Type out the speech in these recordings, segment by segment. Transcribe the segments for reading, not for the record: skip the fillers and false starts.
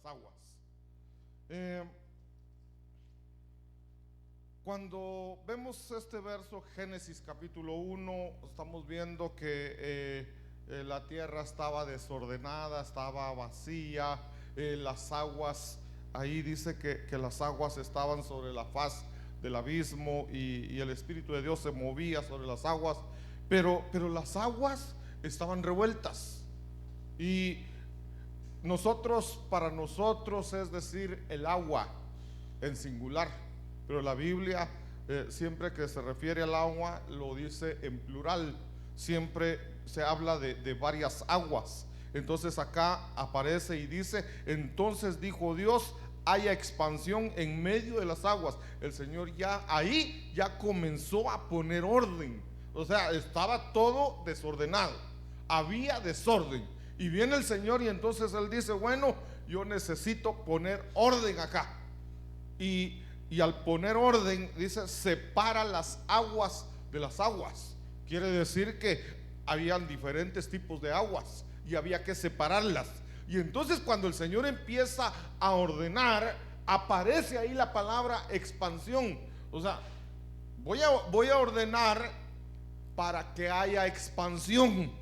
aguas. Eh, Cuando vemos este verso, Génesis capítulo 1, estamos viendo que la tierra estaba desordenada, estaba vacía, las aguas, ahí dice que las aguas estaban sobre la faz del abismo y el Espíritu de Dios se movía sobre las aguas, pero las aguas estaban revueltas. Y para nosotros es decir, el agua en singular, pero la Biblia siempre que se refiere al agua lo dice en plural, siempre se habla de varias aguas. Entonces acá aparece y dice: entonces dijo Dios, haya expansión en medio de las aguas. El Señor ya ahí ya comenzó a poner orden, o sea, estaba todo desordenado, había desorden. Y viene el Señor y entonces Él dice: bueno, yo necesito poner orden acá. Y al poner orden, dice, separa las aguas de las aguas. Quiere decir que habían diferentes tipos de aguas y había que separarlas. Y entonces cuando el Señor empieza a ordenar, aparece ahí la palabra expansión. O sea, voy a ordenar para que haya expansión.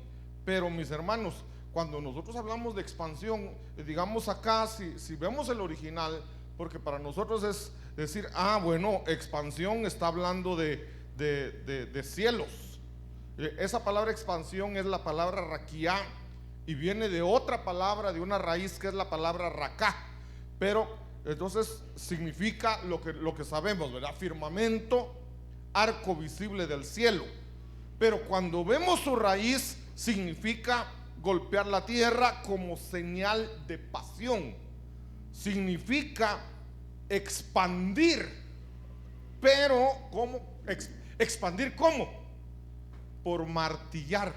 Pero mis hermanos, cuando nosotros hablamos de expansión, digamos acá, si vemos el original, porque para nosotros es decir, bueno, expansión está hablando de cielos. Esa palabra expansión es la palabra raquía y viene de otra palabra, de una raíz que es la palabra racá. Pero entonces significa lo que sabemos, ¿verdad? Firmamento, arco visible del cielo. Pero cuando vemos su raíz, significa golpear la tierra como señal de pasión. Significa expandir. Pero ¿cómo? ¿Expandir cómo? Por martillar.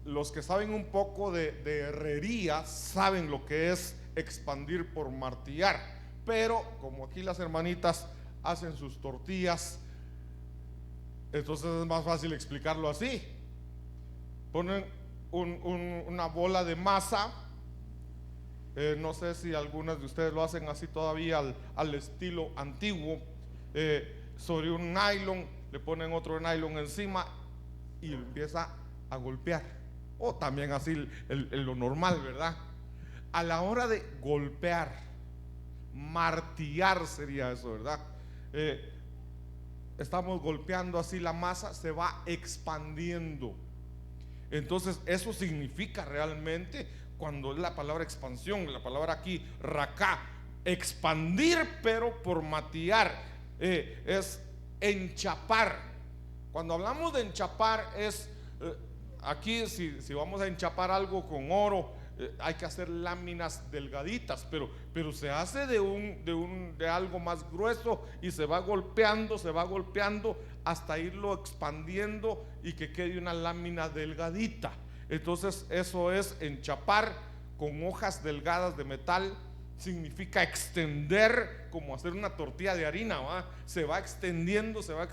Los que saben un poco de herrería saben lo que es expandir por martillar. Pero como aquí las hermanitas hacen sus tortillas, entonces es más fácil explicarlo así. Ponen una bola de masa. No sé si algunas de ustedes lo hacen así todavía al estilo antiguo. Sobre un nylon, le ponen otro nylon encima y empieza a golpear. O también así lo normal, ¿verdad? A la hora de golpear, martillar sería eso, ¿verdad? Estamos golpeando así la masa, se va expandiendo. Entonces eso significa realmente, cuando es la palabra expansión, la palabra aquí racá, expandir pero por martillar, es enchapar. Cuando hablamos de enchapar es aquí si vamos a enchapar algo con oro, hay que hacer láminas delgaditas, pero se hace de algo más grueso y se va golpeando hasta irlo expandiendo y que quede una lámina delgadita. Entonces eso es enchapar con hojas delgadas de metal. Significa extender, como hacer una tortilla de harina, ¿va? Se va extendiendo, se va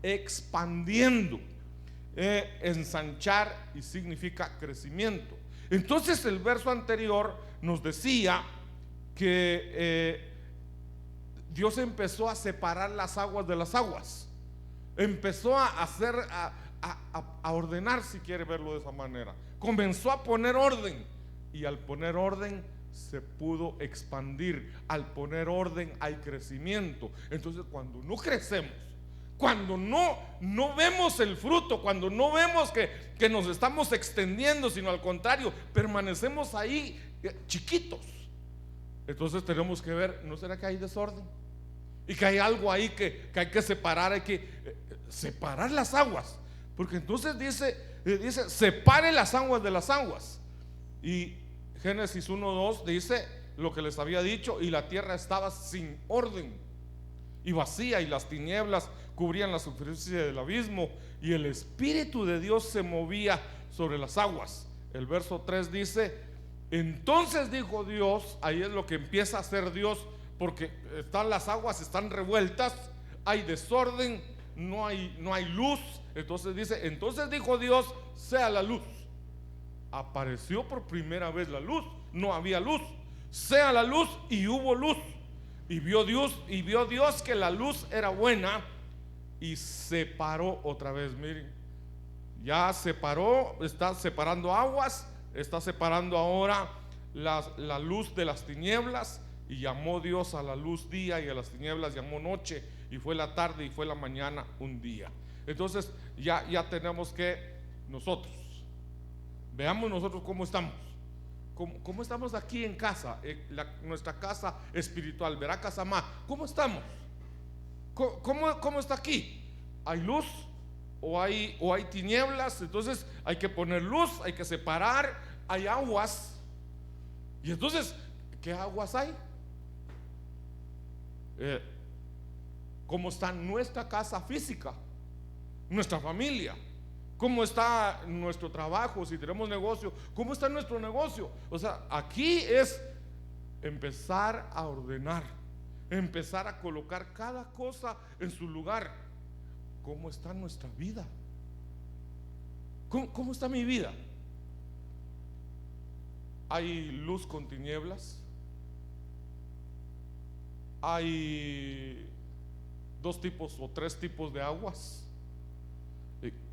expandiendo. Ensanchar y significa crecimiento. Entonces el verso anterior nos decía que Dios empezó a separar las aguas de las aguas, empezó a hacer, a ordenar, si quiere verlo de esa manera. Comenzó a poner orden, y al poner orden se pudo expandir. Al poner orden hay crecimiento. Entonces cuando no crecemos, cuando no vemos el fruto, cuando no vemos que nos estamos extendiendo, sino al contrario, permanecemos ahí chiquitos, entonces tenemos que ver, ¿no será que hay desorden? Y que hay algo ahí que hay que separar, hay que separar las aguas. Porque entonces dice separe las aguas de las aguas. Y Génesis 1:2 dice lo que les había dicho: y la tierra estaba sin orden y vacía, y las tinieblas cubrían la superficie del abismo, y el Espíritu de Dios se movía sobre las aguas. El verso 3 dice: entonces dijo Dios. Ahí es lo que empieza a hacer Dios, porque las aguas están revueltas, hay desorden, no hay luz. Entonces dice: entonces dijo Dios, sea la luz. apareció por primera vez la luz. No había luz. Sea la luz, y hubo luz. Y vio Dios que la luz era buena, y separó otra vez. Miren, ya separó, está separando aguas, está separando ahora la luz de las tinieblas. Y llamó Dios a la luz día, y a las tinieblas llamó noche, y fue la tarde y fue la mañana un día. Entonces ya tenemos que nosotros, veamos nosotros cómo estamos. ¿Cómo estamos aquí en casa? Nuestra casa espiritual, Verá Casamá, ¿cómo estamos? ¿Cómo está aquí? ¿Hay luz o hay tinieblas? Entonces hay que poner luz, hay que separar. Hay aguas. Y entonces, ¿qué aguas hay? ¿Cómo está nuestra casa física? Nuestra familia. ¿Cómo está nuestro trabajo? Si tenemos negocio, ¿cómo está nuestro negocio? O sea, aquí es empezar a ordenar, empezar a colocar cada cosa en su lugar. ¿Cómo está nuestra vida? ¿Cómo está mi vida? ¿Hay luz con tinieblas? ¿Hay 2 tipos o 3 tipos de aguas?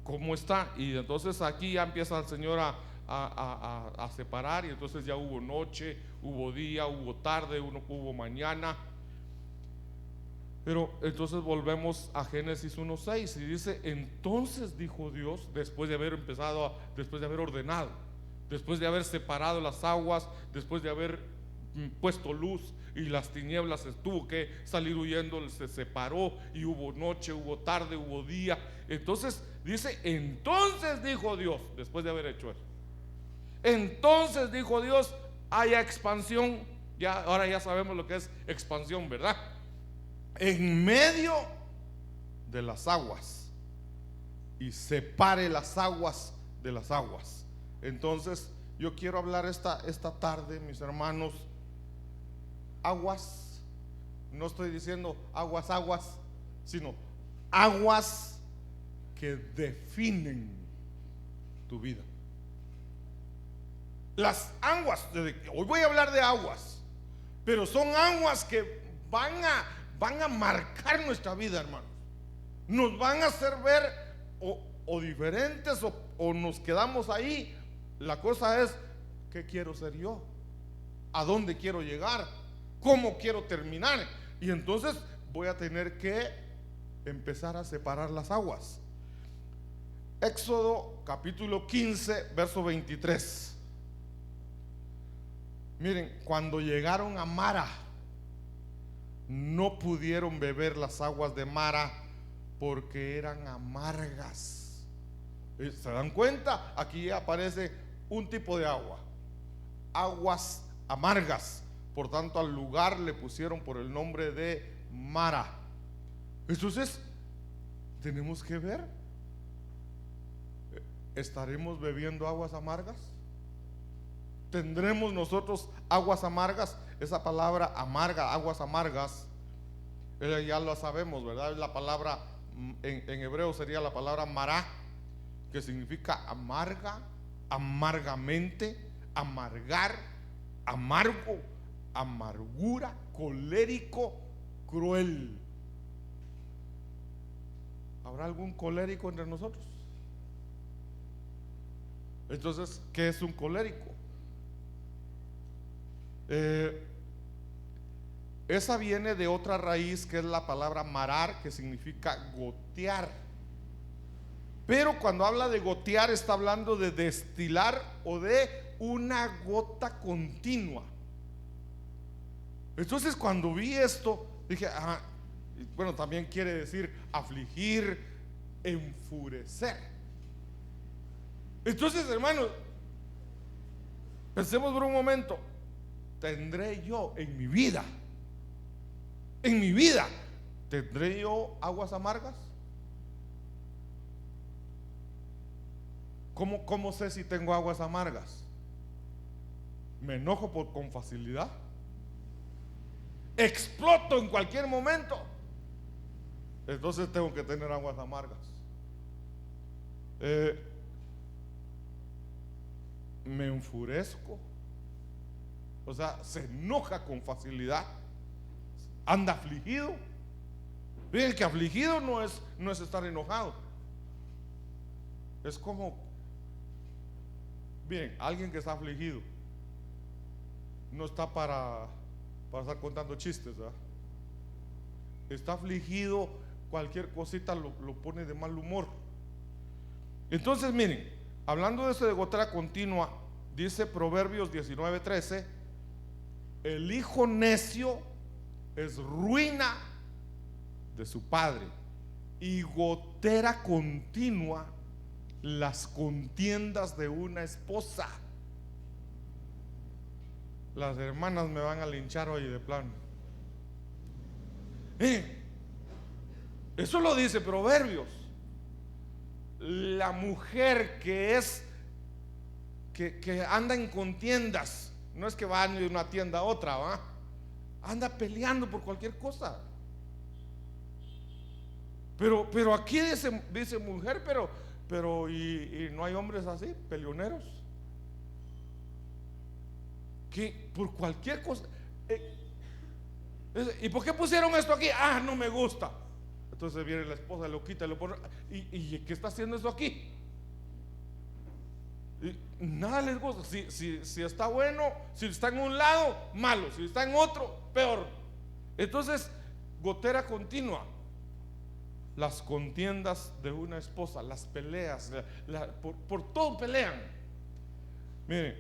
¿Cómo está? Y entonces aquí ya empieza el Señor a separar. Y entonces ya hubo noche, hubo día, hubo tarde, hubo mañana. Pero entonces volvemos a Génesis 1:6 y dice: entonces dijo Dios, después de haber ordenado, después de haber separado las aguas, después de haber puesto luz, y las tinieblas tuvo que salir huyendo, se separó, y hubo noche, hubo tarde, hubo día. Entonces dice: entonces dijo Dios, después de haber hecho eso, entonces dijo Dios, haya expansión. Ahora ya sabemos lo que es expansión, ¿verdad? En medio de las aguas, y separe las aguas de las aguas. Entonces yo quiero hablar esta tarde, mis hermanos, aguas. No estoy diciendo aguas, sino aguas que definen tu vida. Las aguas, hoy voy a hablar de aguas, pero son aguas que van a marcar nuestra vida, hermanos. Nos van a hacer ver o diferentes, o nos quedamos ahí. La cosa es: ¿qué quiero ser yo? ¿A dónde quiero llegar? ¿Cómo quiero terminar? Y entonces voy a tener que empezar a separar las aguas. Éxodo capítulo 15, verso 23. Miren, cuando llegaron a Mara, no pudieron beber las aguas de Mara porque eran amargas. ¿Se dan cuenta? Aquí aparece un tipo de agua: aguas amargas. Por tanto, al lugar le pusieron por el nombre de Mara. Entonces tenemos que ver, ¿estaremos bebiendo aguas amargas? ¿Tendremos nosotros aguas amargas? Esa palabra amarga, aguas amargas, ya lo sabemos, ¿verdad? La palabra en hebreo sería la palabra mará, que significa amarga, amargamente, amargar, amargo, amargura, colérico, cruel. ¿Habrá algún colérico entre nosotros? Entonces, ¿qué es un colérico? Esa viene de otra raíz, que es la palabra marar, que significa gotear. Pero cuando habla de gotear, está hablando de destilar o de una gota continua. Entonces, cuando vi esto, dije: bueno, también quiere decir afligir, enfurecer. Entonces, hermanos, pensemos por un momento: ¿tendré yo en mi vida, tendré yo aguas amargas? ¿Cómo sé si tengo aguas amargas? ¿Me enojo con facilidad? ¿Exploto en cualquier momento? Entonces tengo que tener aguas amargas. me enfurezco. O sea, se enoja con facilidad, anda afligido. Miren que afligido no es estar enojado. Es como, bien, alguien que está afligido no está para estar contando chistes, ¿verdad? Está afligido, cualquier cosita lo pone de mal humor. Entonces miren, hablando de eso de gotera continua, dice Proverbios 19:13: el hijo necio es ruina de su padre, y gotera continua las contiendas de una esposa. Las hermanas me van a linchar hoy de plano. Eso lo dice Proverbios. La mujer que anda en contiendas, no es que va de una tienda a otra, ¿va? Anda peleando por cualquier cosa. Pero aquí dice mujer, pero y no hay hombres así, peleoneros, que por cualquier cosa. ¿Y por qué pusieron esto aquí? Ah, no me gusta. Entonces viene la esposa, lo quita, lo pone. ¿Y qué está haciendo eso aquí? Y nada les gusta. Si está bueno, si está en un lado, malo. Si está en otro, peor. Entonces, gotera continua. Las contiendas de una esposa, las peleas, por todo pelean. Miren,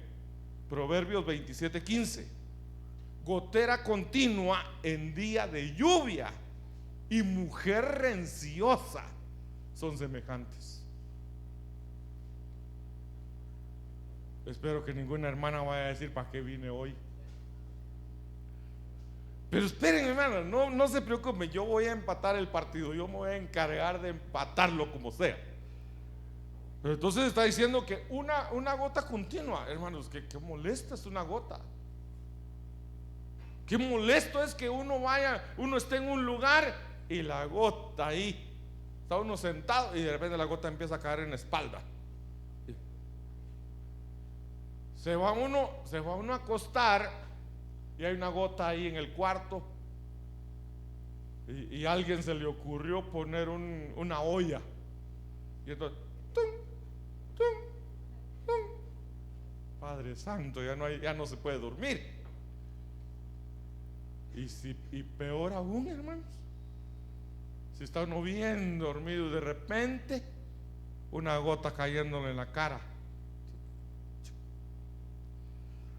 Proverbios 27:15: gotera continua en día de lluvia y mujer renciosa son semejantes. Espero que ninguna hermana vaya a decir: ¿para qué vine hoy? Pero esperen, hermano, no se preocupen, yo voy a empatar el partido, yo me voy a encargar de empatarlo como sea. Pero entonces está diciendo que una gota continua, hermanos, que molesta es una gota. Qué molesto es que uno esté en un lugar y la gota ahí, está uno sentado y de repente la gota empieza a caer en la espalda. Se va uno a acostar y hay una gota ahí en el cuarto, y a alguien se le ocurrió poner una olla, y entonces tum, tum, tum. Padre santo, ya no se puede dormir. Y peor aún, hermanos, si está uno bien dormido y de repente una gota cayéndole en la cara.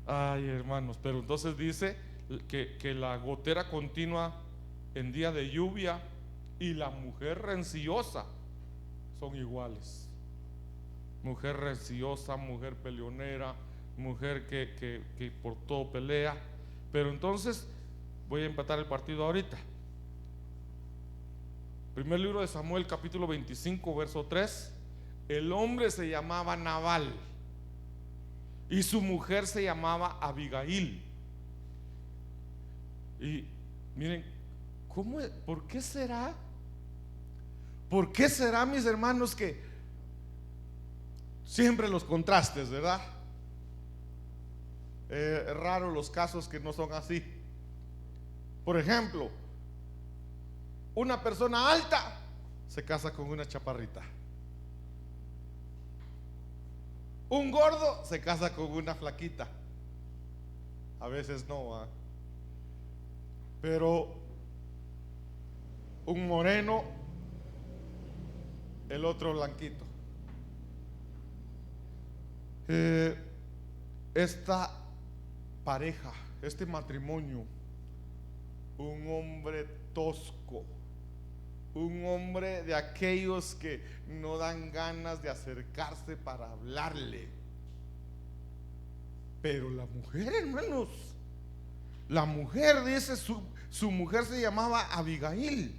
Ay, hermanos, pero entonces dice que la gotera continua en día de lluvia y la mujer renciosa son iguales. Mujer renciosa, mujer peleonera, mujer que por todo pelea. Pero entonces voy a empatar el partido ahorita. Primer libro de Samuel, capítulo 25, verso 3: el hombre se llamaba Nabal y su mujer se llamaba Abigail. Y miren, ¿por qué será? ¿Por qué será, mis hermanos, que siempre los contrastes, verdad? Es raro los casos que no son así. Por ejemplo, una persona alta se casa con una chaparrita. Un gordo se casa con una flaquita. A veces no, ¿eh? Pero un moreno, el otro blanquito. Esta pareja, este matrimonio, un hombre tosco, un hombre de aquellos que no dan ganas de acercarse para hablarle. Pero la mujer, hermanos, la mujer, dice, su mujer se llamaba Abigail,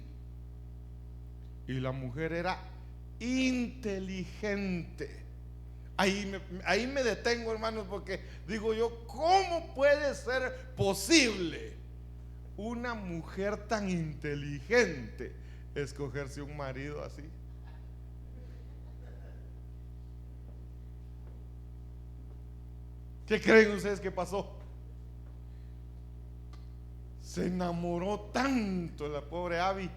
y la mujer era inteligente. Ahí me detengo, hermanos, porque digo yo, ¿cómo puede ser posible una mujer tan inteligente escogerse un marido así? ¿Qué creen ustedes que pasó? Se enamoró tanto la pobre Abby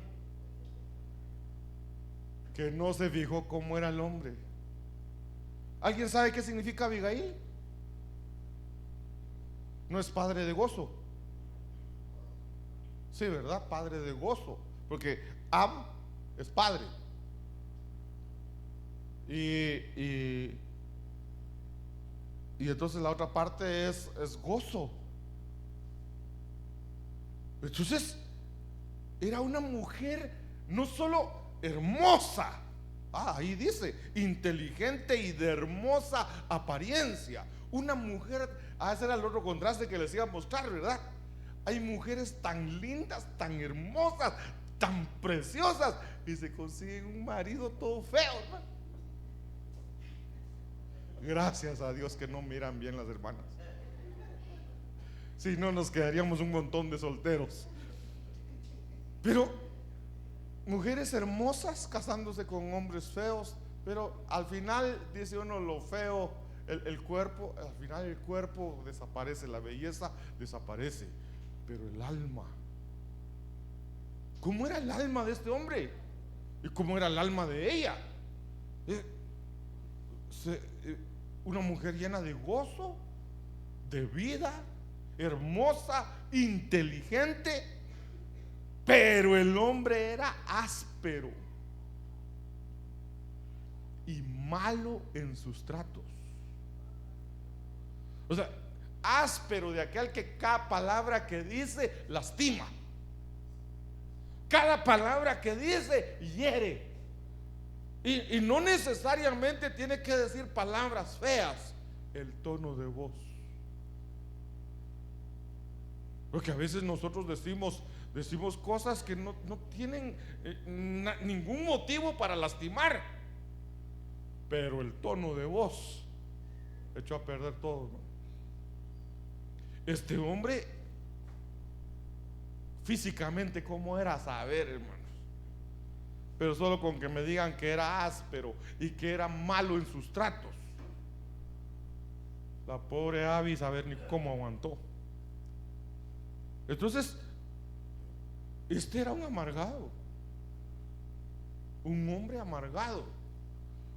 que no se fijó cómo era el hombre. ¿Alguien sabe qué significa Abigail? No es padre de gozo. Sí, ¿verdad? Padre de gozo. Porque Ab es padre. Y entonces la otra parte es gozo. Entonces era una mujer no solo hermosa, ahí dice, inteligente y de hermosa apariencia. Una mujer, ese era el otro contraste que les iba a mostrar, ¿verdad? Hay mujeres tan lindas, tan hermosas, tan preciosas, y se consiguen un marido todo feo, hermano. Gracias a Dios que no miran bien las hermanas. Si no, nos quedaríamos un montón de solteros. Pero mujeres hermosas casándose con hombres feos, pero al final dice uno lo feo, el cuerpo, al final el cuerpo desaparece, la belleza desaparece, pero el alma, ¿cómo era el alma de este hombre? ¿Y cómo era el alma de ella? Una mujer llena de gozo, de vida, hermosa, inteligente, pero el hombre era áspero y malo en sus tratos. O sea, áspero de aquel que cada palabra que dice lastima, cada palabra que dice hiere. Y no necesariamente tiene que decir palabras feas, el tono de voz. Porque a veces nosotros decimos cosas que no tienen ningún motivo para lastimar, pero el tono de voz echó a perder todo, ¿no? Este hombre físicamente, ¿cómo era? A saber, hermanos. Pero solo con que me digan que era áspero y que era malo en sus tratos, la pobre Abby, saber ni cómo aguantó. Entonces, este era un amargado, un hombre amargado,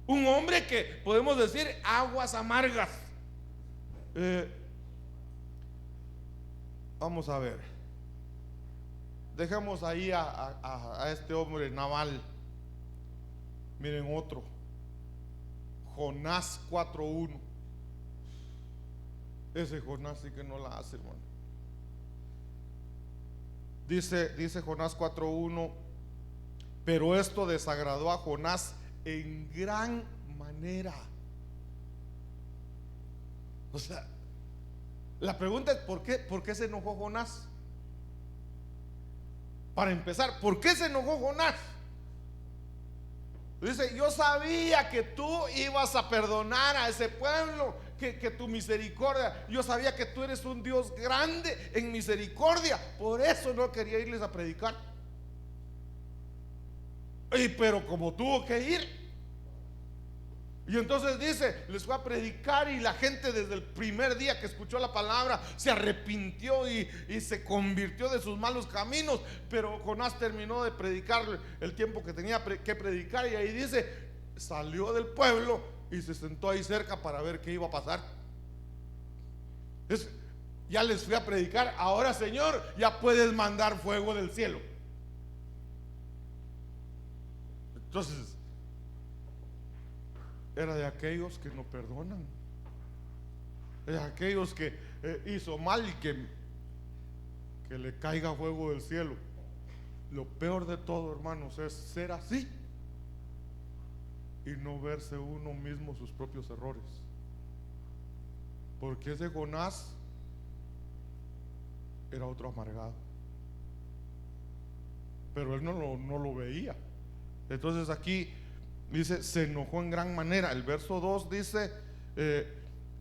un hombre que podemos decir aguas amargas. Vamos a ver, dejemos ahí a este hombre Nabal. Miren otro, Jonás 4:1. Ese Jonás sí que no la hace, hermano. Dice Jonás 4:1: pero esto desagradó a Jonás en gran manera. O sea, la pregunta es ¿por qué se enojó Jonás? Para empezar, ¿por qué se enojó Jonás? Dice, yo sabía que tú ibas a perdonar a ese pueblo, que tu misericordia, yo sabía que tú eres un Dios grande en misericordia, por eso no quería irles a predicar. Pero como tuvo que ir, y entonces dice, les fue a predicar, y la gente desde el primer día que escuchó la palabra se arrepintió y se convirtió de sus malos caminos. Pero Jonás terminó de predicar el tiempo que tenía que predicar, y ahí dice, salió del pueblo y se sentó ahí cerca para ver qué iba a pasar. Ya les fui a predicar, ahora Señor, ya puedes mandar fuego del cielo. Entonces era de aquellos que no perdonan, de aquellos que hizo mal y que le caiga fuego del cielo. Lo peor de todo, hermanos, es ser así y no verse uno mismo sus propios errores. Porque ese Jonás era otro amargado, pero él no lo veía. Entonces aquí dice, se enojó en gran manera. El verso 2 dice,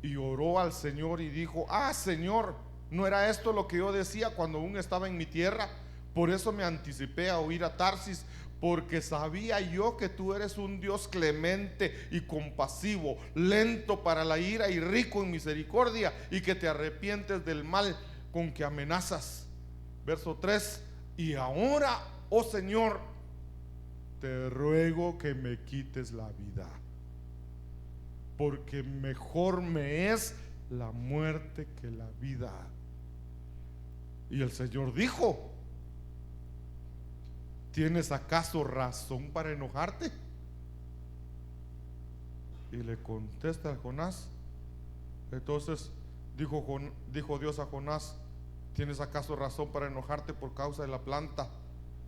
y oró al Señor y dijo, Señor, ¿no era esto lo que yo decía cuando aún estaba en mi tierra? Por eso me anticipé a huir a Tarsis, porque sabía yo que tú eres un Dios clemente y compasivo, lento para la ira y rico en misericordia, y que te arrepientes del mal con que amenazas. Verso 3: y ahora, oh Señor, te ruego que me quites la vida, porque mejor me es la muerte que la vida. Y el Señor dijo: ¿tienes acaso razón para enojarte? Y le contesta a Jonás. Entonces dijo Dios a Jonás: ¿tienes acaso razón para enojarte por causa de la planta?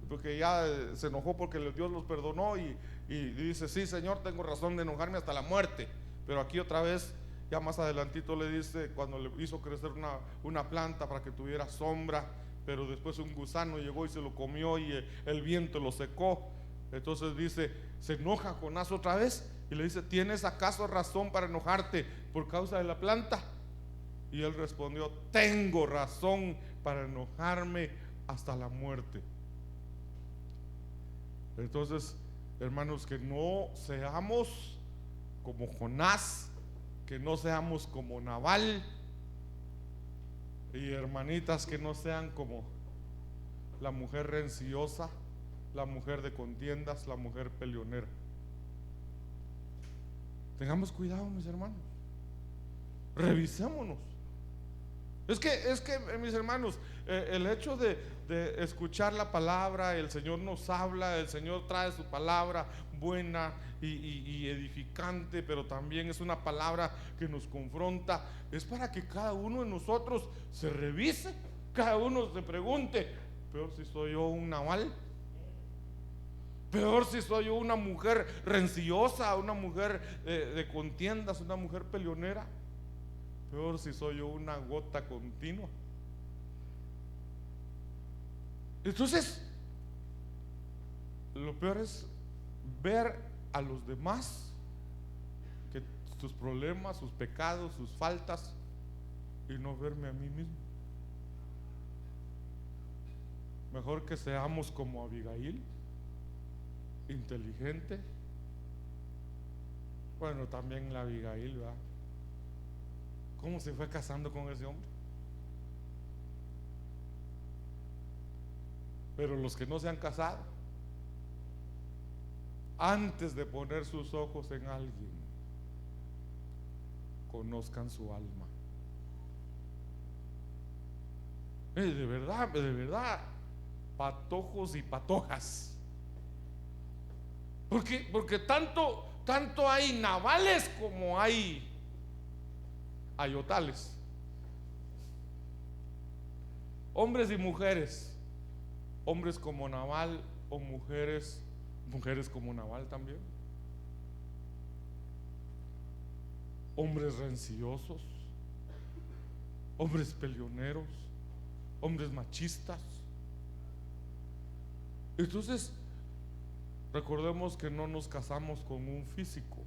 Porque ya se enojó porque Dios los perdonó y dice: sí, Señor, tengo razón de enojarme hasta la muerte. Pero aquí otra vez, ya más adelantito le dice, cuando le hizo crecer una planta para que tuviera sombra, pero después un gusano llegó y se lo comió y el viento lo secó. Entonces dice, se enoja Jonás otra vez y le dice: ¿tienes acaso razón para enojarte por causa de la planta? Y él respondió: tengo razón para enojarme hasta la muerte. Entonces, hermanos, que no seamos como Jonás, que no seamos como Nabal, y hermanitas, que no sean como la mujer rencillosa, la mujer de contiendas, la mujer peleonera. Tengamos cuidado, mis hermanos, revisémonos. Es que mis hermanos, el hecho de escuchar la palabra, el Señor nos habla, el Señor trae su palabra buena y edificante, pero también es una palabra que nos confronta. Es para que cada uno de nosotros se revise, cada uno se pregunte: peor si soy yo un Nabal, peor si soy yo una mujer rencillosa, una mujer de contiendas, una mujer peleonera, peor si soy yo una gota continua. Entonces, lo peor es ver a los demás, que sus problemas, sus pecados, sus faltas, y no verme a mí mismo. Mejor que seamos como Abigail, inteligente. Bueno, también la Abigail, ¿verdad? ¿Cómo se fue casando con ese hombre? Pero los que no se han casado, antes de poner sus ojos en alguien, conozcan su alma. De verdad, patojos y patojas. Porque tanto hay Nabales como hay ayotales, hombres y mujeres, hombres como Nabal o mujeres como Nabal también, hombres rencillosos, hombres peleoneros, hombres machistas. Entonces, recordemos que no nos casamos con un físico,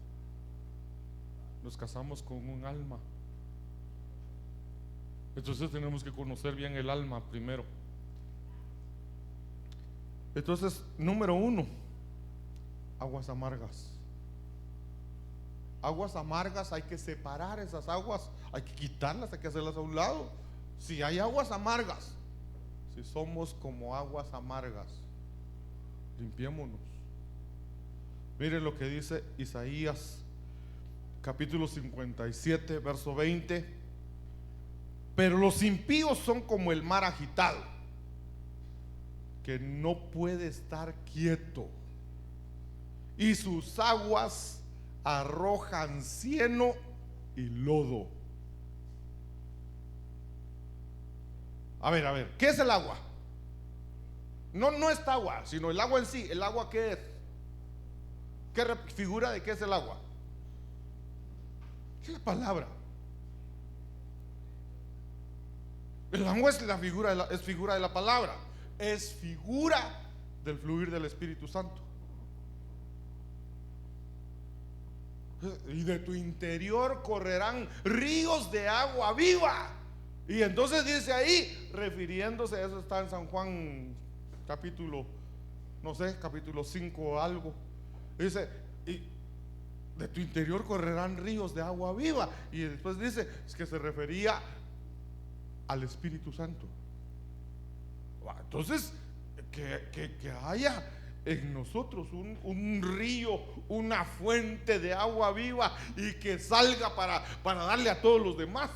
nos casamos con un alma. Entonces tenemos que conocer bien el alma primero. Entonces, número 1, aguas amargas. Aguas amargas, hay que separar esas aguas, hay que quitarlas, hay que hacerlas a un lado. Si hay aguas amargas, si somos como aguas amargas, limpiémonos. Miren lo que dice Isaías capítulo 57, verso 20. Pero los impíos son como el mar agitado, que no puede estar quieto, y sus aguas arrojan cieno y lodo. A ver, ¿qué es el agua? No esta agua, sino el agua en sí. ¿El agua qué es? ¿Qué figura de qué es el agua? ¿Qué es la palabra? El agua es figura de la palabra, es figura del fluir del Espíritu Santo. Y de tu interior correrán ríos de agua viva. Y entonces dice ahí, refiriéndose, eso está en San Juan capítulo no sé, capítulo 5 o algo. Dice, y de tu interior correrán ríos de agua viva. Y después dice, es que se refería al Espíritu Santo. Entonces, que haya en nosotros un río, una fuente de agua viva, y que salga para darle a todos los demás.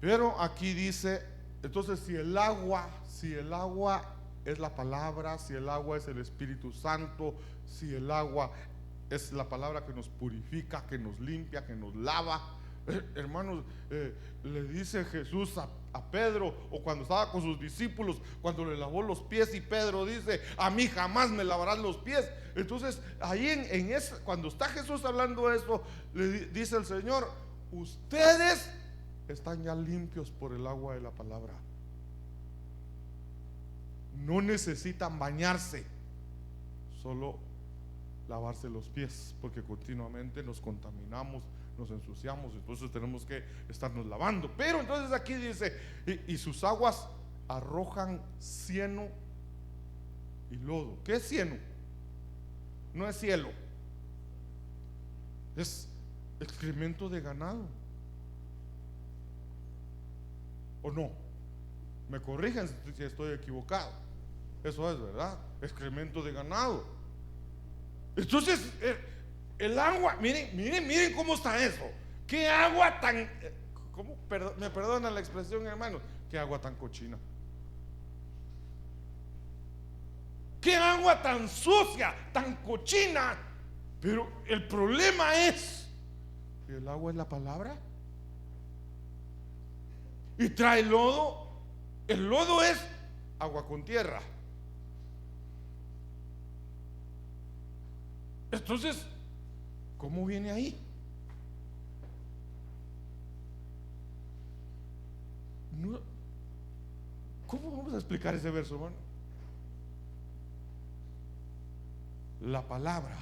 Pero aquí dice, entonces si el agua es la palabra, si el agua es el Espíritu Santo, si el agua es la palabra que nos purifica, que nos limpia, que nos lava, hermanos, le dice Jesús a Pedro, o cuando estaba con sus discípulos, cuando le lavó los pies, y Pedro dice, a mí jamás me lavarás los pies. Entonces ahí cuando está Jesús hablando esto, le dice el Señor, ustedes están ya limpios por el agua de la palabra. No necesitan bañarse, solo lavarse los pies, porque continuamente nos contaminamos, nos ensuciamos, entonces tenemos que estarnos lavando. Pero entonces aquí dice, y sus aguas arrojan cieno y lodo. ¿Qué es cieno? No es cielo, es excremento de ganado. ¿O no? Me corrigen si estoy equivocado. Eso es verdad, excremento de ganado. Entonces el agua, miren cómo está eso. Qué agua tan, ¿cómo? Me perdonan la expresión, hermanos, qué agua tan cochina, qué agua tan sucia, tan cochina. Pero el problema es que el agua es la palabra y trae lodo. El lodo es agua con tierra. Entonces, ¿cómo viene ahí? No, ¿cómo vamos a explicar ese verso, hermano? La palabra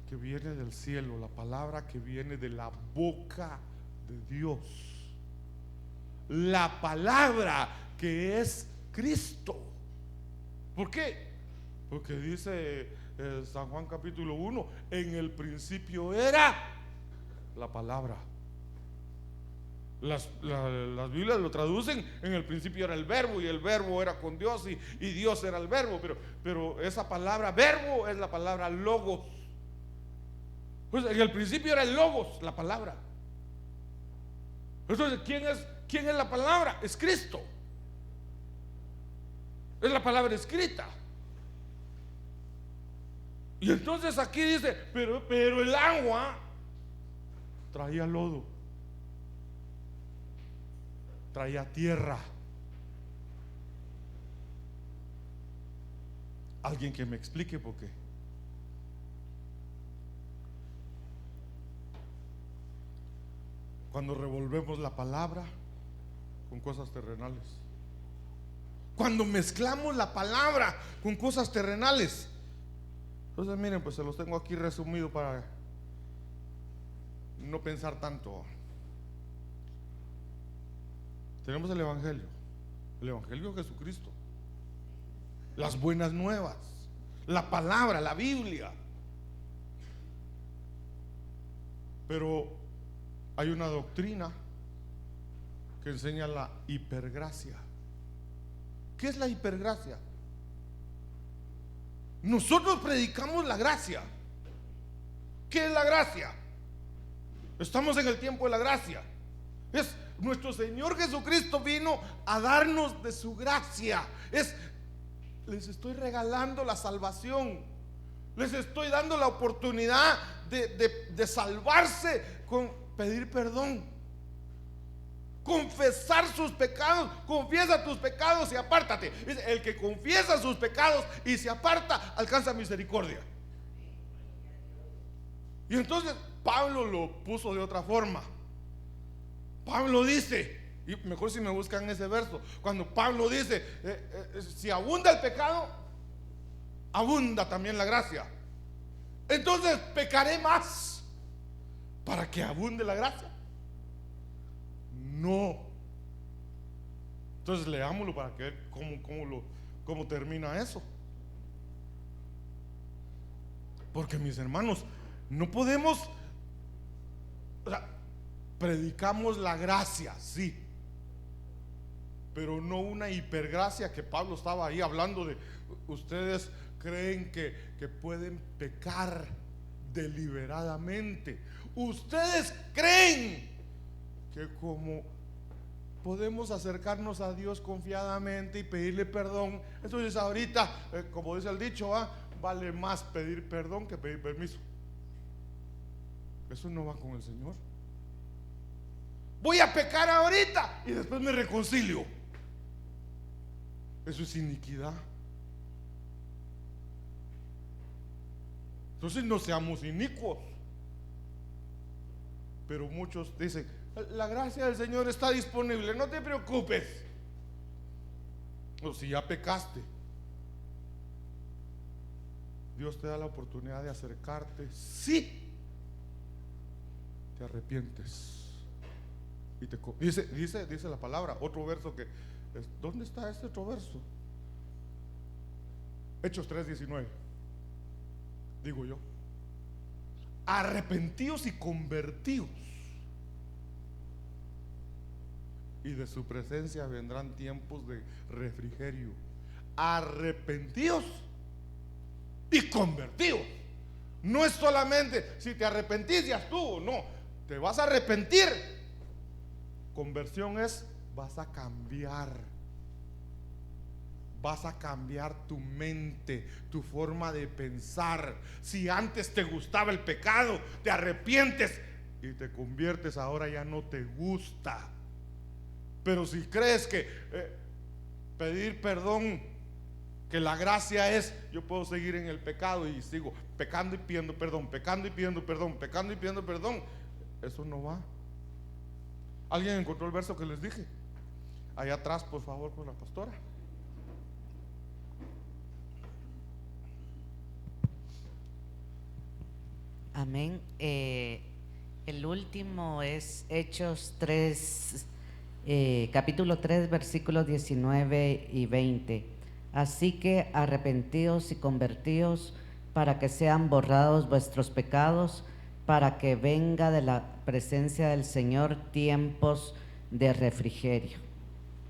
que viene del cielo, la palabra que viene de la boca de Dios, la palabra que es Cristo. ¿Por qué? Porque dice San Juan capítulo 1, en el principio era la palabra. Las Biblias lo traducen, en el principio era el verbo, y el verbo era con Dios, y Dios era el verbo. Pero esa palabra verbo es la palabra logos. Pues en el principio era el logos, la palabra. Entonces, ¿quién es la palabra? Es Cristo. Es la palabra escrita. Y entonces aquí dice, pero el agua traía lodo, traía tierra. Alguien que me explique por qué. Cuando revolvemos la palabra con cosas terrenales, cuando mezclamos la palabra con cosas terrenales. Entonces miren, pues se los tengo aquí resumido para no pensar tanto. Tenemos el Evangelio de Jesucristo, las buenas nuevas, la palabra, la Biblia. Pero hay una doctrina que enseña la hipergracia. ¿Qué es la hipergracia? Nosotros predicamos la gracia. ¿Qué es la gracia? Estamos en el tiempo de la gracia. Es nuestro Señor Jesucristo vino a darnos de su gracia. Les estoy regalando la salvación. Les estoy dando la oportunidad de salvarse con pedir perdón, confesar sus pecados. Confiesa tus pecados y apártate. El que confiesa sus pecados y se aparta alcanza misericordia. Y entonces Pablo lo puso de otra forma. Pablo dice, y mejor si me buscan ese verso, cuando Pablo dice, si abunda el pecado, abunda también la gracia. Entonces pecaré más para que abunde la gracia. No. Entonces leámoslo para que ver cómo termina eso. Porque mis hermanos, no podemos, o sea, predicamos la gracia, sí, pero no una hipergracia que Pablo estaba ahí hablando de. Ustedes creen que pueden pecar deliberadamente. Ustedes creen que como podemos acercarnos a Dios confiadamente y pedirle perdón. Entonces ahorita, como dice el dicho, vale más pedir perdón que pedir permiso. Eso no va con el Señor. Voy a pecar ahorita y después me reconcilio. Eso es iniquidad. Entonces no seamos inicuos. Pero muchos dicen: la gracia del Señor está disponible, no te preocupes. O si ya pecaste, Dios te da la oportunidad de acercarte si te arrepientes. Y dice la palabra, otro verso que ¿dónde está este otro verso? Hechos 3:19. Digo yo: arrepentíos y convertíos, y de su presencia vendrán tiempos de refrigerio. Arrepentíos y convertíos. No es solamente si te arrepentís ya estuvo, no, te vas a arrepentir. Conversión es: vas a cambiar. Vas a cambiar tu mente, tu forma de pensar. Si antes te gustaba el pecado, te arrepientes y te conviertes, ahora ya no te gusta. Pero si crees que pedir perdón, que la gracia es: yo puedo seguir en el pecado y sigo pecando y pidiendo perdón, pecando y pidiendo perdón, pecando y pidiendo perdón, eso no va. ¿Alguien encontró el verso que les dije? Allá atrás, por favor, con la pastora. Amén. El último es Hechos 3, capítulo 3, versículos 19 y 20. Así que arrepentíos y convertíos para que sean borrados vuestros pecados, para que venga de la presencia del Señor tiempos de refrigerio.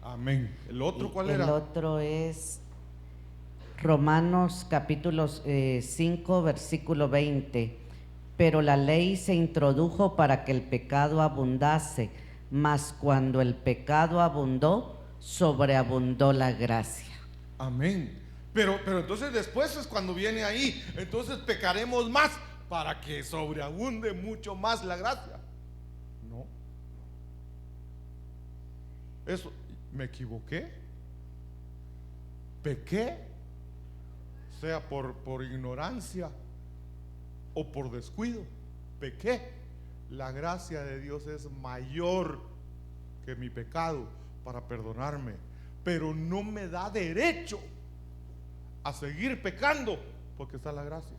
Amén. ¿El otro cuál era? El otro es Romanos capítulo 5, versículo 20. Pero la ley se introdujo para que el pecado abundase, mas cuando el pecado abundó, sobreabundó la gracia. Amén. Pero entonces después es cuando viene ahí: entonces pecaremos más para que sobreabunde mucho más la gracia. No. Eso, me equivoqué, pequé, sea por ignorancia o por descuido, pequé. La gracia de Dios es mayor que mi pecado para perdonarme, pero no me da derecho a seguir pecando porque está la gracia.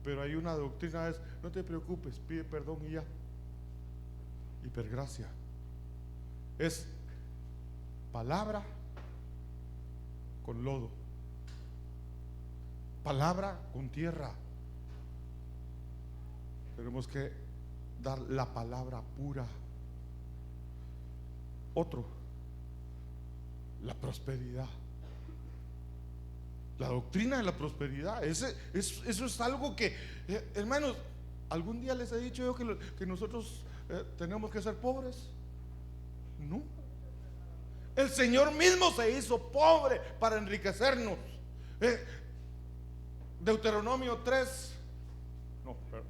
Pero hay una doctrina: es: no te preocupes, pide perdón y ya. Hipergracia es palabra con lodo, palabra con tierra. Tenemos que dar la palabra pura. Otro, la prosperidad. La doctrina de la prosperidad. Eso es algo que, hermanos, algún día les he dicho yo que nosotros tenemos que ser pobres. No. El Señor mismo se hizo pobre para enriquecernos. Deuteronomio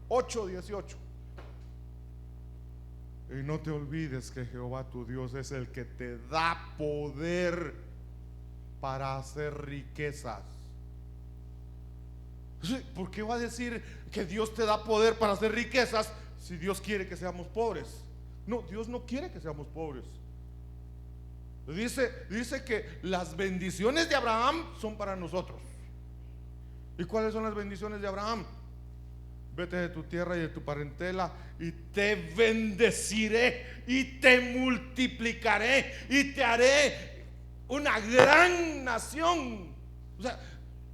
8:18. Y no te olvides que Jehová tu Dios es el que te da poder para hacer riquezas. ¿Por qué va a decir que Dios te da poder para hacer riquezas si Dios quiere que seamos pobres? No, Dios no quiere que seamos pobres. Dice que las bendiciones de Abraham son para nosotros. ¿Y cuáles son las bendiciones de Abraham? Vete de tu tierra y de tu parentela y te bendeciré y te multiplicaré y te haré una gran nación. O sea,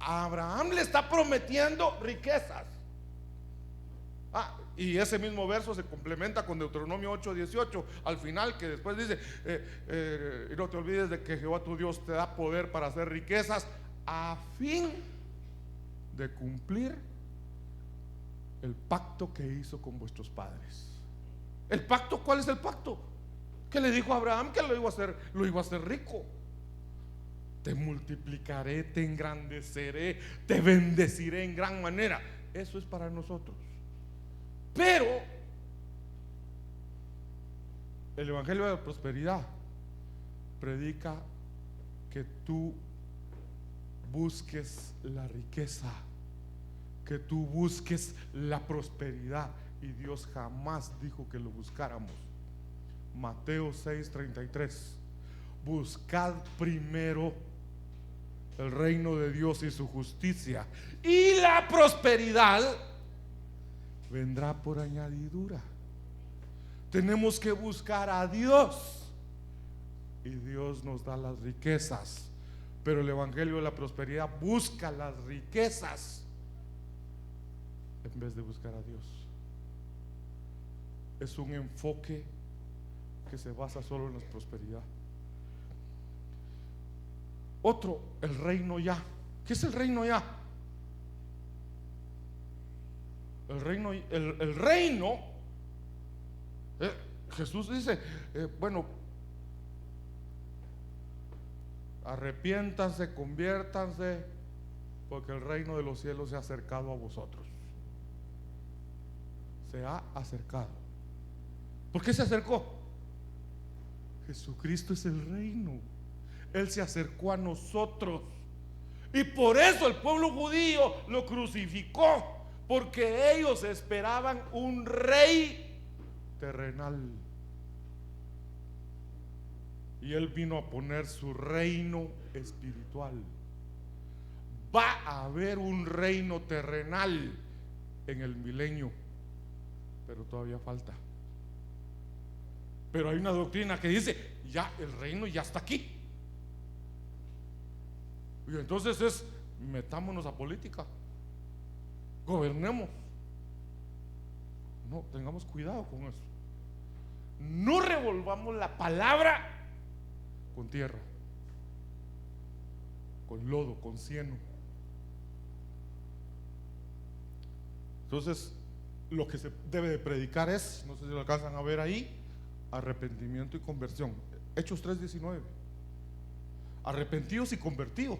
a Abraham le está prometiendo riquezas. Y ese mismo verso se complementa con Deuteronomio 8:18 al final, que después dice y no te olvides de que Jehová tu Dios te da poder para hacer riquezas a fin de cumplir el pacto que hizo con vuestros padres. ¿El pacto? ¿Cuál es el pacto? Que le dijo a Abraham que lo iba a hacer rico. Te multiplicaré, te engrandeceré, te bendeciré en gran manera. Eso es para nosotros. Pero el evangelio de la prosperidad predica que tú busques la riqueza, que tú busques la prosperidad, y Dios jamás dijo que lo buscáramos. Mateo 6:33: buscad primero el reino de Dios y su justicia, y la prosperidad vendrá por añadidura. Tenemos que buscar a Dios y Dios nos da las riquezas. Pero el evangelio de la prosperidad busca las riquezas en vez de buscar a Dios. Es un enfoque que se basa solo en la prosperidad. Otro, el reino ya. ¿Qué es el reino ya? El reino, Jesús dice, bueno, arrepiéntanse, conviértanse, porque el reino de los cielos se ha acercado a vosotros. Se ha acercado. ¿Por qué se acercó? Jesucristo es el reino. Él se acercó a nosotros, y por eso el pueblo judío lo crucificó, porque ellos esperaban un rey terrenal, y Él vino a poner su reino espiritual. Va a haber un reino terrenal en el milenio, pero todavía falta. Pero hay una doctrina que dice, ya el reino ya está aquí. Y entonces metámonos a política, gobernemos. No, tengamos cuidado con eso. No revolvamos la palabra con tierra, con lodo, con cieno. Entonces, lo que se debe de predicar es, no sé si lo alcanzan a ver ahí, arrepentimiento y conversión. Hechos 3:19. Arrepentidos y convertidos.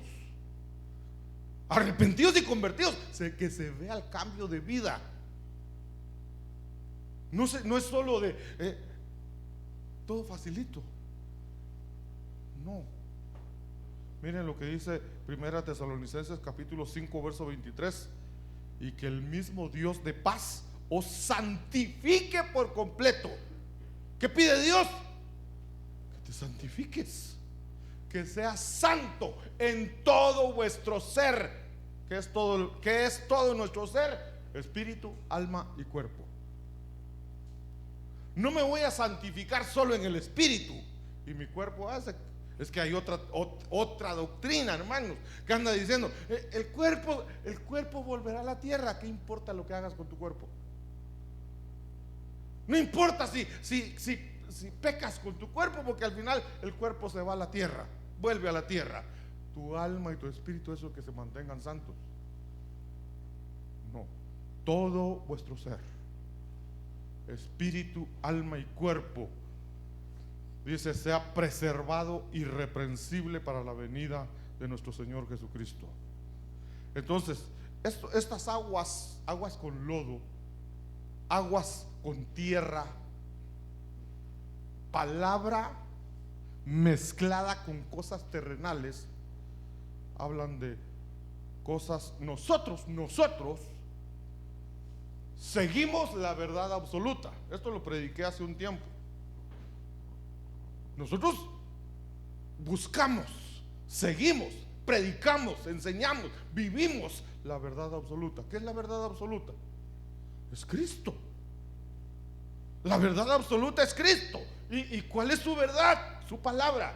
Arrepentidos y convertidos. Que se vea el cambio de vida. No es solo de todo facilito. No. Miren lo que dice 1 Tesalonicenses capítulo 5 verso 23: y que el mismo Dios de paz os santifique por completo. ¿Qué pide Dios? Que te santifiques, que seas santo en todo vuestro ser. ¿Qué es todo nuestro ser? Espíritu, alma y cuerpo. No me voy a santificar solo en el espíritu y mi cuerpo hace. Es que hay otra doctrina, hermanos, que anda diciendo el cuerpo volverá a la tierra. ¿Qué importa lo que hagas con tu cuerpo? No importa si pecas con tu cuerpo, porque al final el cuerpo se va a la tierra, vuelve a la tierra. Tu alma y tu espíritu, eso, que se mantengan santos. No, todo vuestro ser, espíritu, alma y cuerpo, dice, sea preservado irreprensible para la venida de nuestro Señor Jesucristo. Entonces, estas aguas con lodo, aguas con tierra, palabra mezclada con cosas terrenales, hablan de cosas. Nosotros seguimos la verdad absoluta. Esto lo prediqué hace un tiempo. Nosotros buscamos, seguimos, predicamos, enseñamos, vivimos la verdad absoluta. ¿Qué es la verdad absoluta? Es Cristo. La verdad absoluta es Cristo. ¿Y cuál es su verdad? Su palabra.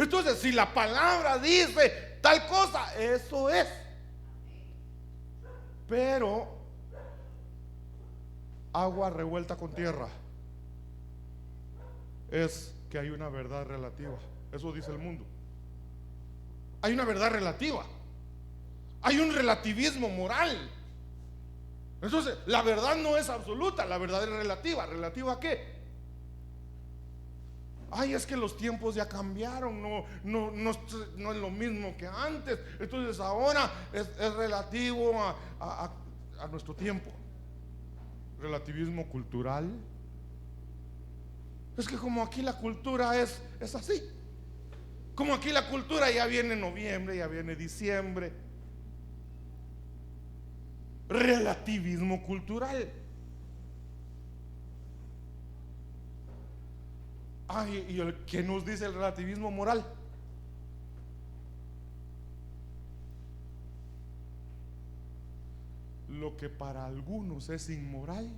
Entonces, si la palabra dice tal cosa, eso es. Pero agua revuelta con tierra es que hay una verdad relativa. Eso dice el mundo. Hay una verdad relativa. Hay un relativismo moral. Entonces, la verdad no es absoluta, la verdad es relativa. ¿Relativa a qué? Ay, es que los tiempos ya cambiaron, no es lo mismo que antes. Entonces ahora es relativo a nuestro tiempo. Relativismo cultural. Es que como aquí la cultura es así. Como aquí la cultura ya viene noviembre, ya viene diciembre. Relativismo cultural. ¿Y qué nos dice el relativismo moral? Lo que para algunos es inmoral,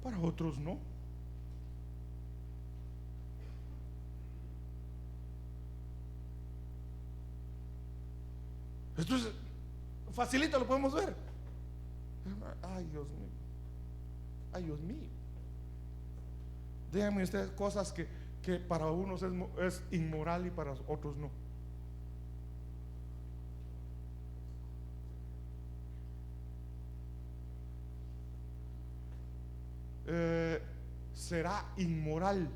para otros no. Entonces, facilito lo podemos ver. Ay, Dios mío. Ay, Dios mío. Díganme ustedes cosas que para unos es inmoral y para otros no. ¿Será inmoral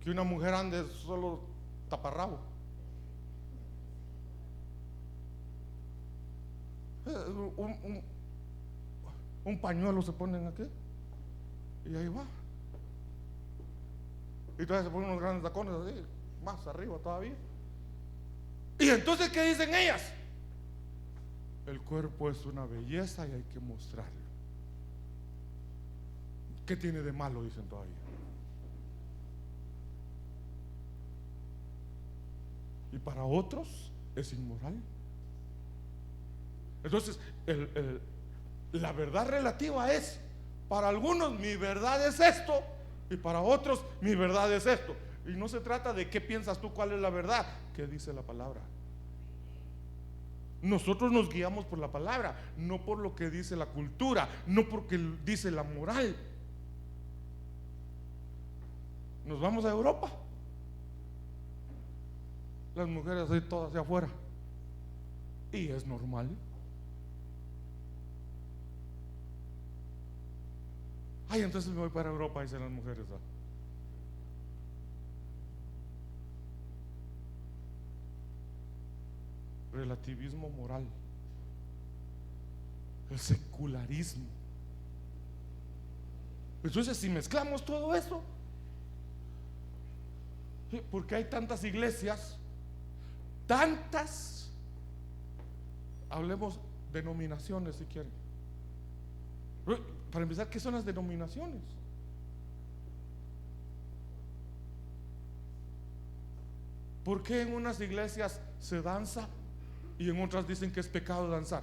que una mujer ande solo taparrabo? Un pañuelo se ponen aquí y ahí va. Y todavía se ponen unos grandes tacones así, más arriba todavía. Y entonces, ¿qué dicen ellas? El cuerpo es una belleza y hay que mostrarlo. ¿Qué tiene de malo? Dicen todavía. Y para otros es inmoral. Entonces, la verdad relativa es, para algunos mi verdad es esto y para otros mi verdad es esto. Y no se trata de qué piensas tú, cuál es la verdad, qué dice la palabra. Nosotros nos guiamos por la palabra, no por lo que dice la cultura, no porque dice la moral. Nos vamos a Europa, las mujeres ahí todas hacia afuera, y es normal. Ay, entonces me voy para Europa, dicen las mujeres. Relativismo moral, el secularismo. Entonces, si mezclamos todo eso, porque hay tantas iglesias, tantas, hablemos denominaciones si quieren. Para empezar, ¿qué son las denominaciones? ¿Por qué en unas iglesias se danza y en otras dicen que es pecado danzar?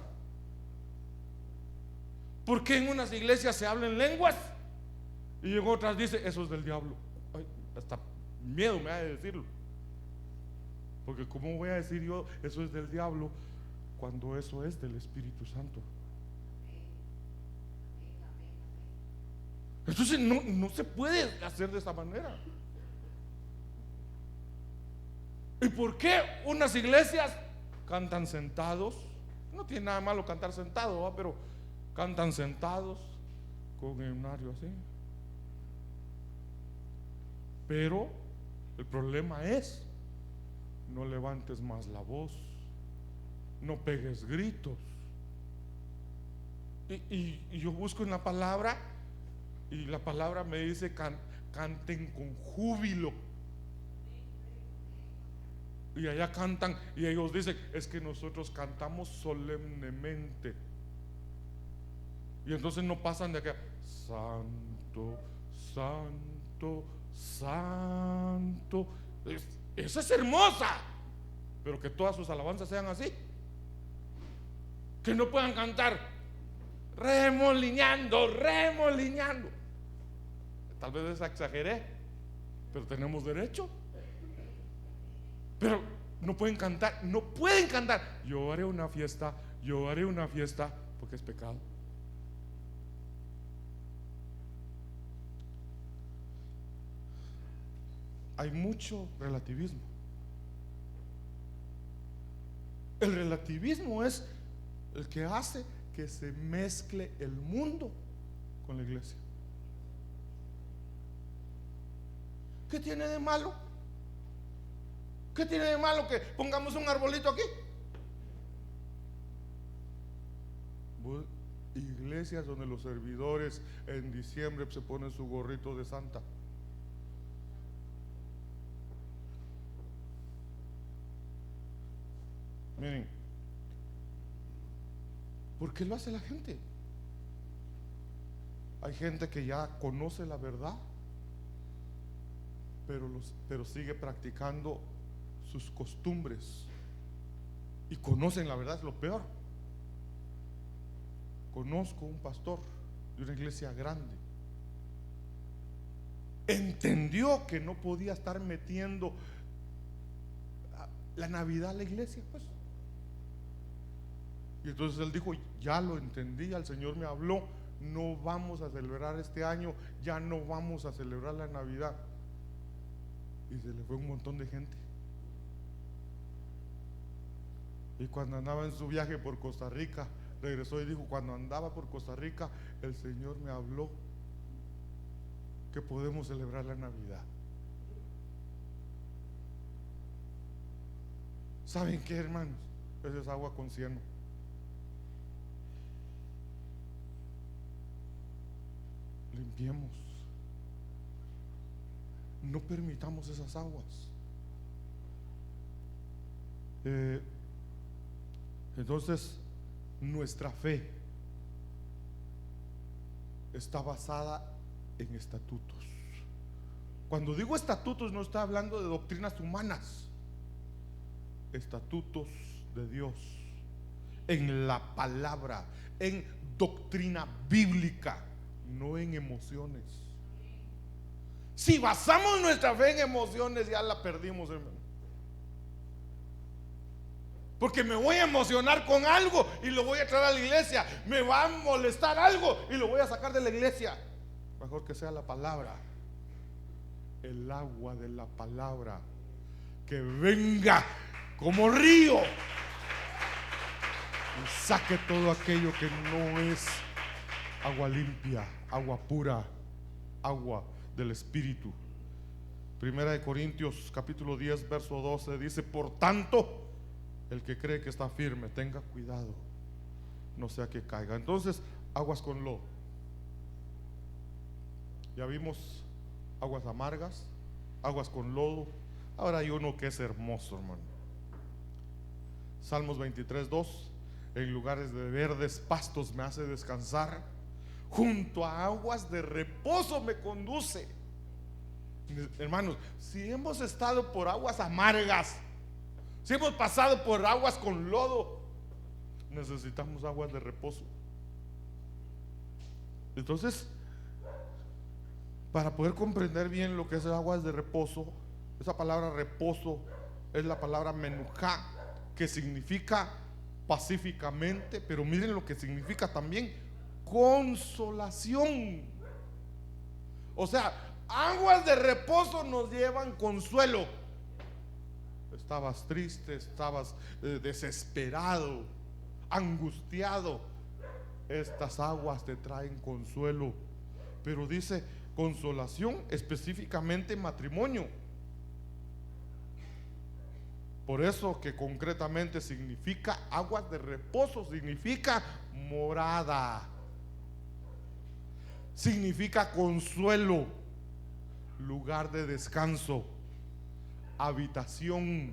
¿Por qué en unas iglesias se habla en lenguas y en otras dice eso es del diablo? Ay, hasta miedo me da de decirlo, porque ¿cómo voy a decir yo eso es del diablo cuando eso es del Espíritu Santo? Entonces no se puede hacer de esa manera. ¿Y por qué unas iglesias cantan sentados? No tiene nada malo cantar sentado, ¿va? Pero cantan sentados con el himnario así. Pero el problema es, no levantes más la voz, no pegues gritos. Y yo busco en la palabra, y la palabra me dice canten con júbilo. Y allá cantan y ellos dicen, es que nosotros cantamos solemnemente. Y entonces no pasan de acá, santo, santo, santo. Esa es hermosa, pero que todas sus alabanzas sean así. Que no puedan cantar remolineando, remolineando. Tal vez exageré, pero tenemos derecho. Pero no pueden cantar, no pueden cantar. Yo haré una fiesta, porque es pecado. Hay mucho relativismo. El relativismo es el que hace que se mezcle el mundo con la iglesia. ¿Qué tiene de malo? ¿Qué tiene de malo que pongamos un arbolito aquí? Iglesias donde los servidores en diciembre se ponen su gorrito de santa. Miren, ¿por qué lo hace la gente? Hay gente que ya conoce la verdad, pero sigue practicando sus costumbres y conocen la verdad, es lo peor. Conozco un pastor de una iglesia grande, entendió que no podía estar metiendo la Navidad a la iglesia, pues. Y entonces él dijo: ya lo entendí, el Señor me habló, no vamos a celebrar este año, ya no vamos a celebrar la Navidad. Y se le fue un montón de gente. Y cuando andaba en su viaje por Costa Rica, regresó y dijo: cuando andaba por Costa Rica, el Señor me habló que podemos celebrar la Navidad. ¿Saben qué, hermanos? Esa es agua con cieno. Limpiemos. No permitamos esas aguas. Entonces, nuestra fe está basada en estatutos. Cuando digo estatutos, no está hablando de doctrinas humanas. Estatutos de Dios, en la palabra, en doctrina bíblica, no en emociones. Si basamos nuestra fe en emociones, ya la perdimos, hermano. Porque me voy a emocionar con algo y lo voy a traer a la iglesia. Me va a molestar algo y lo voy a sacar de la iglesia. Mejor que sea la palabra, el agua de la palabra, que venga como río y saque todo aquello que no es agua limpia, agua pura, agua del Espíritu. Primera de Corintios capítulo 10 verso 12 dice: por tanto, el que cree que está firme, tenga cuidado, no sea que caiga. Entonces, aguas con lodo. Ya vimos aguas amargas, aguas con lodo. Ahora hay uno que es hermoso, hermano. Salmos 23:2: en lugares de verdes pastos me hace descansar, junto a aguas de reposo me conduce. Hermanos, si hemos estado por aguas amargas, si hemos pasado por aguas con lodo, necesitamos aguas de reposo. Entonces, para poder comprender bien lo que es aguas de reposo, esa palabra reposo es la palabra menujá, que significa pacíficamente, pero miren lo que significa también: consolación. O sea, aguas de reposo nos llevan consuelo. Estabas triste, estabas desesperado, angustiado, estas aguas te traen consuelo. Pero dice consolación, específicamente matrimonio. Por eso que concretamente significa aguas de reposo, significa morada, significa consuelo, lugar de descanso, habitación,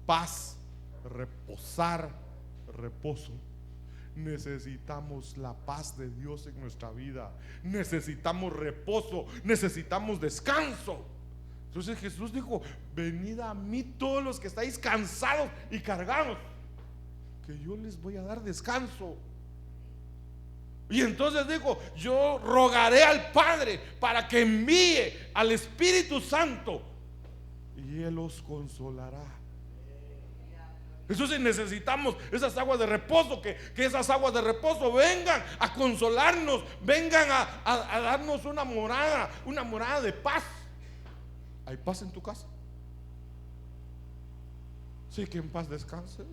paz, reposar, reposo. Necesitamos la paz de Dios en nuestra vida, necesitamos reposo, necesitamos descanso. Entonces Jesús dijo: venid a mí todos los que estáis cansados y cargados, que yo les voy a dar descanso. Y entonces dijo: yo rogaré al Padre para que envíe al Espíritu Santo y Él os consolará. Entonces necesitamos esas aguas de reposo, que esas aguas de reposo vengan a consolarnos, vengan a darnos una morada de paz. ¿Hay paz en tu casa? Sí, que en paz descanses.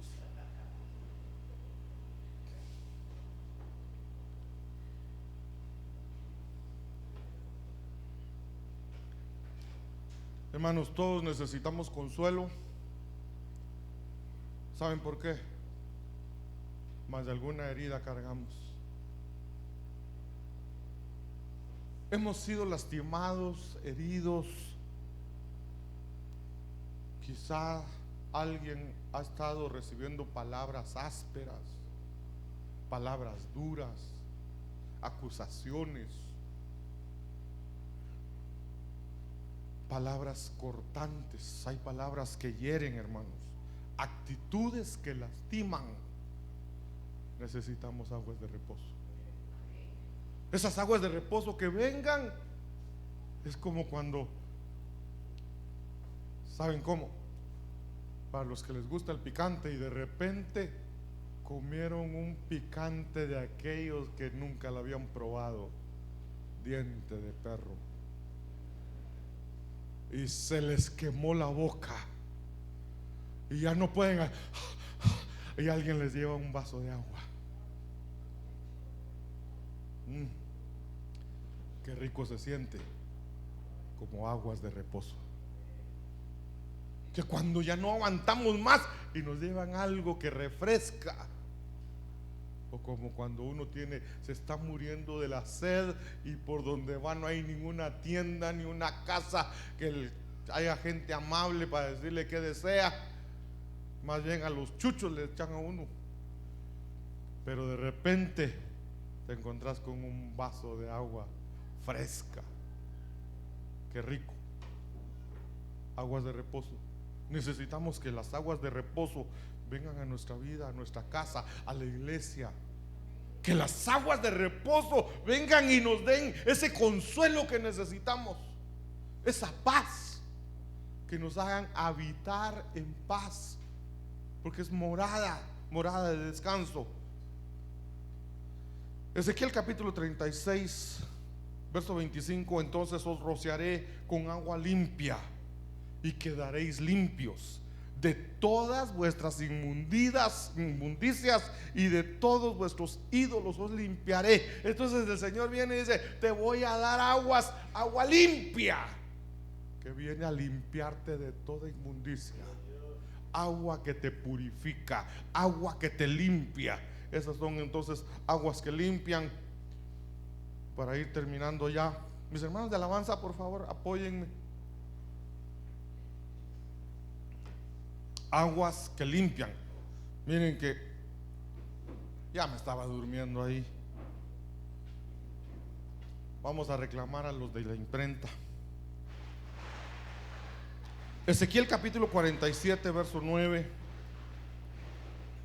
Hermanos, todos necesitamos consuelo. ¿Saben por qué? Más de alguna herida cargamos. Hemos sido lastimados, heridos. Quizá alguien ha estado recibiendo palabras ásperas, palabras duras, acusaciones, palabras cortantes. Hay palabras que hieren, hermanos, actitudes que lastiman. Necesitamos aguas de reposo. Esas aguas de reposo que vengan. Es como cuando, ¿saben cómo? Para los que les gusta el picante y de repente comieron un picante de aquellos que nunca lo habían probado, diente de perro, y se les quemó la boca y ya no pueden, y alguien les lleva un vaso de agua. Qué rico se siente, como aguas de reposo. Que cuando ya no aguantamos más y nos llevan algo que refresca. O como cuando uno se está muriendo de la sed y por donde va no hay ninguna tienda ni una casa que haya gente amable para decirle qué desea. Más bien a los chuchos le echan a uno. Pero de repente te encontrás con un vaso de agua fresca. Qué rico. Aguas de reposo. Necesitamos que las aguas de reposo vengan a nuestra vida, a nuestra casa, a la iglesia. Que las aguas de reposo vengan y nos den ese consuelo que necesitamos, esa paz, que nos hagan habitar en paz, porque es morada de descanso. Ezequiel capítulo 36, verso 25: entonces os rociaré con agua limpia y quedaréis limpios de todas vuestras inmundicias y de todos vuestros ídolos os limpiaré. Entonces el Señor viene y dice: te voy a dar agua limpia, que viene a limpiarte de toda inmundicia. Agua que te purifica, agua que te limpia. Esas son entonces aguas que limpian. Para ir terminando ya, mis hermanos de alabanza, por favor, apóyenme. Aguas que limpian. Miren que ya me estaba durmiendo ahí. Vamos a reclamar a los de la imprenta. Ezequiel capítulo 47, verso 9: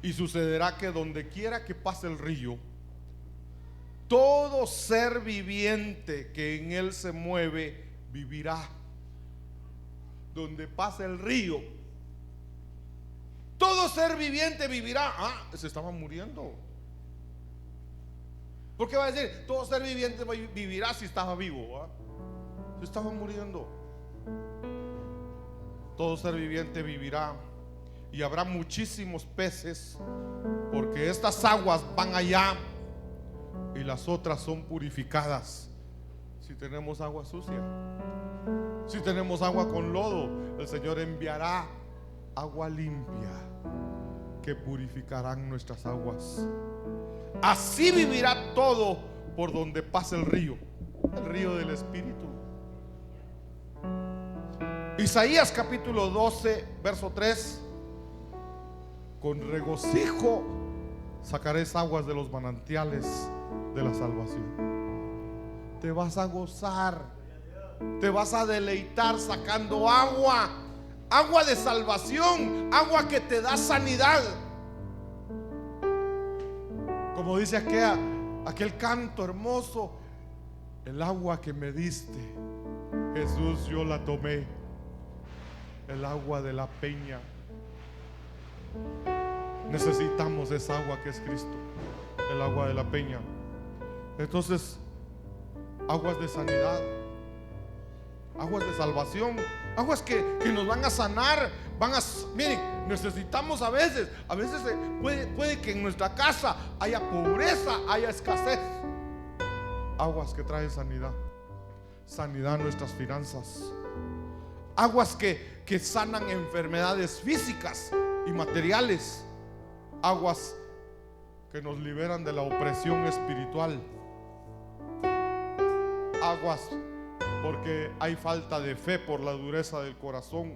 y sucederá que donde quiera que pase el río, todo ser viviente que en él se mueve vivirá. Donde pase el río, todo ser viviente vivirá. Se estaba muriendo. ¿Por qué va a decir todo ser viviente vivirá si estaba vivo? Se estaba muriendo. Todo ser viviente vivirá. Y habrá muchísimos peces, porque estas aguas van allá y las otras son purificadas. Si tenemos agua sucia, si tenemos agua con lodo, el Señor enviará agua limpia que purificarán nuestras aguas. Así vivirá todo por donde pase el río del Espíritu. Isaías capítulo 12, verso 3: con regocijo sacaréis aguas de los manantiales de la salvación. Te vas a gozar, te vas a deleitar sacando agua de salvación, agua que te da sanidad. Como dice aquel canto hermoso. El agua que me diste, Jesús, yo la tomé. El agua de la peña. Necesitamos esa agua que es Cristo, el agua de la peña. Entonces, aguas de sanidad, aguas de salvación, aguas que nos van a sanar, miren, necesitamos a veces puede que en nuestra casa haya pobreza, haya escasez. Aguas que traen sanidad, sanidad a nuestras finanzas. Aguas que sanan enfermedades físicas y materiales. Aguas que nos liberan de la opresión espiritual. Aguas porque hay falta de fe por la dureza del corazón.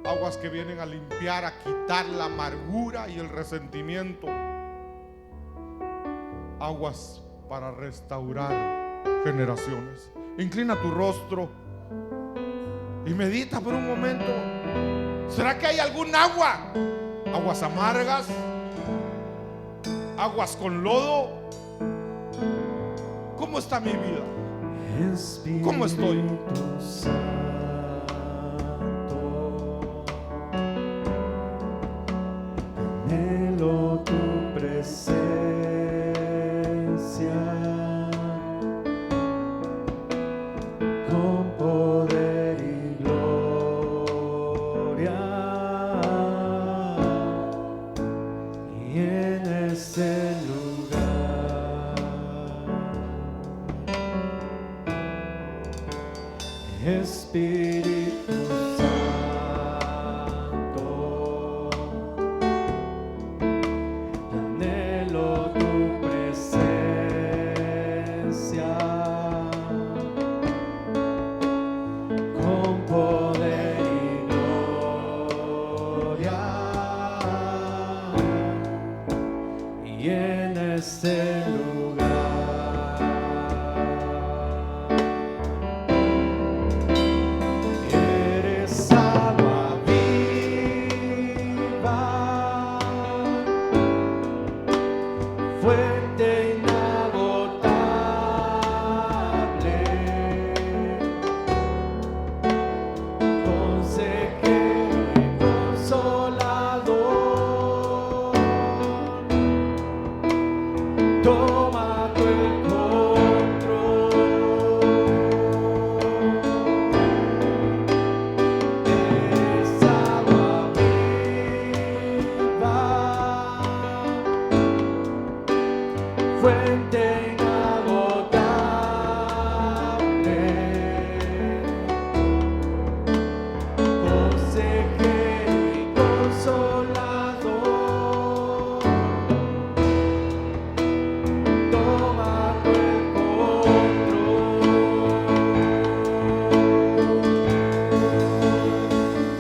Aguas que vienen a limpiar, a quitar la amargura y el resentimiento. Aguas para restaurar generaciones. Inclina tu rostro y medita por un momento. ¿Será que hay algún agua? Aguas amargas, aguas con lodo. ¿Cómo está mi vida? ¿Cómo estoy? Anhelo tu presencia, con poder y gloria, y en ese lugar, Espíritu Santo, anhelo tu presencia, con poder y gloria, y en ese lugar. Eres agua viva, fuente inagotable, consejero y consolador. Toma tu control. Eres agua viva, fuente inagotable, consejero y consolador. Toma tu control.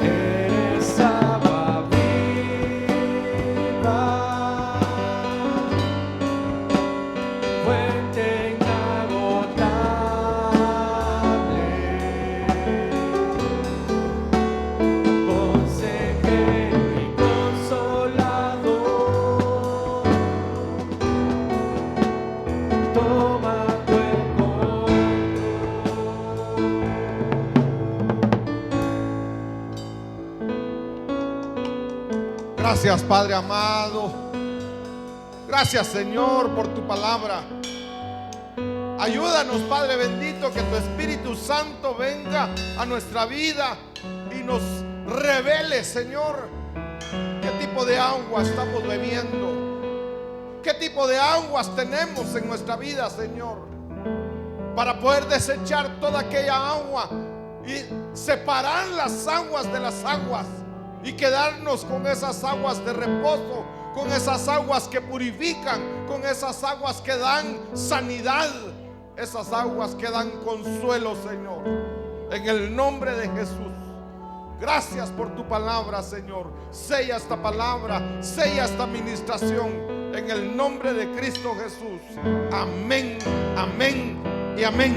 Eres agua viva, fuente inagotable, consejero y consolador. Toma tu control. Gracias, Padre amado. Gracias, Señor, por tu palabra. Ayúdanos, Padre bendito, que tu Espíritu Santo venga a nuestra vida y nos revele, Señor, qué tipo de agua estamos bebiendo, qué tipo de aguas tenemos en nuestra vida, Señor, para poder desechar toda aquella agua y separar las aguas de las aguas y quedarnos con esas aguas de reposo, con esas aguas que purifican, con esas aguas que dan sanidad, esas aguas que dan consuelo, Señor, en el nombre de Jesús. Gracias por tu palabra, Señor. Sella esta palabra, sella esta administración en el nombre de Cristo Jesús. Amén, amén y amén.